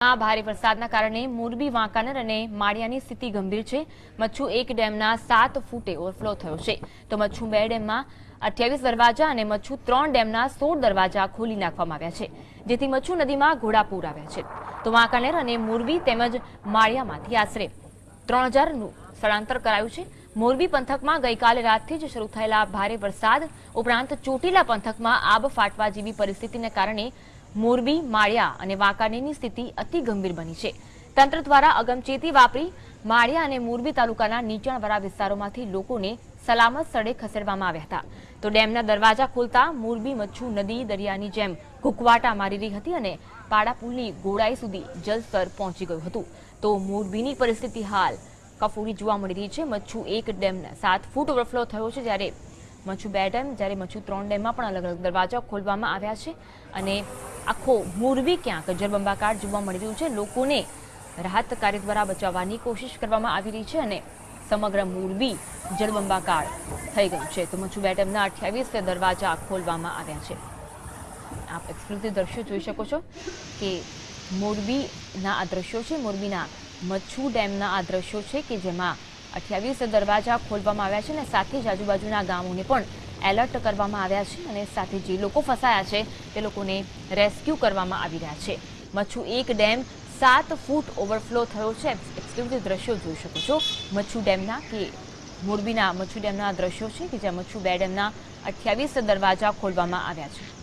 ભારે વરસાદના કારણે મોરબી વાંકાનેર અને માળિયાની સ્થિતિ ગંભીર છે। મચ્છુ 1 ડેમના 7 ફૂટે ઓવરફ્લો થયો છે, તો મચ્છુ 2 ડેમમાં 28 દરવાજા અને મચ્છુ 3 ડેમના 16 દરવાજા ખોલી નાખવામાં આવ્યા છે, જેથી મચ્છુ નદીમાં ઘોડાપૂર આવ્યા છે। તો વાંકાનેર અને મોરબી તેમજ માળિયામાંથી આશરે 3000નું સ્થળાંતર કરાયું છે। મોરબી પંથકમાં ગઈકાલે રાતથી જ શરૂ થયેલા ભારે વરસાદ ઉપરાંત ચોટીલા પંથકમાં આબ ફાટવા જેવી પરિસ્થિતિને કારણે મોરબી, માળિયા અને વાંકાનેરની સ્થિતિ અતિ ગંભીર બની છે। તંત્ર દ્વારા અગમચેતી વાપરી માળિયા અને મોરબી તાલુકાના નીચાણવાળા વિસ્તારોમાંથી લોકોને સલામત સ્થળે ખસેડવામાં આવ્યા હતા। તો ડેમના દરવાજા ખોલતા મોરબી મચ્છુ નદી દરિયાની જેમ ઘૂંકવાટા મારી રહી હતી અને પાડાપુલની ગોળાઈ સુધી જલસ્તર પહોંચી ગયું હતું। તો મોરબીની પરિસ્થિતિ હાલ કફોડી જોવા મળી રહી છે। મચ્છુ 1 ડેમના 7 ફૂટ ઓવરફ્લો થયો છે, જ્યારે મચ્છુ 2 ડેમ જ્યારે મચ્છુ 3 ડેમમાં પણ અલગ અલગ દરવાજા ખોલવામાં આવ્યા છે અને આખો મોરબી ક્યાંક જળબંબાકાર જોવા મળી રહ્યું છે। લોકોને રાહત કાર્ય દ્વારા બચાવવાની કોશિશ કરવામાં આવી રહી છે અને સમગ્ર મોરબી જળબંબાકાર થઈ ગયું છે। તો મચ્છુ 2 ડેમના 28 દરવાજા ખોલવામાં આવ્યા છે। આપ એક્સક્લુઝિવ દ્રશ્યો જોઈ શકો છો કે મોરબીના આ દ્રશ્યો છે, મોરબીના મચ્છુ ડેમના આ દ્રશ્યો છે કે જેમાં 28 દરવાજા ખોલવામાં આવ્યા છે અને સાથે જ આજુબાજુના ગામોને પણ એલર્ટ કરવામાં આવ્યા છે અને સાથે જે લોકો ફસાયા છે તે લોકોને રેસ્ક્યુ કરવામાં આવી રહ્યા છે। મચ્છુ 1 ડેમ 7 ફૂટ ઓવરફ્લો થયો છે। એક્સક્લુઝિવ દ્રશ્યો જોઈ શકો છો મચ્છુ ડેમના કે મોરબીના મચ્છુ ડેમના દ્રશ્યો છે કે જ્યાં મચ્છુ 2 ડેમના 28 દરવાજા ખોલવામાં આવ્યા છે।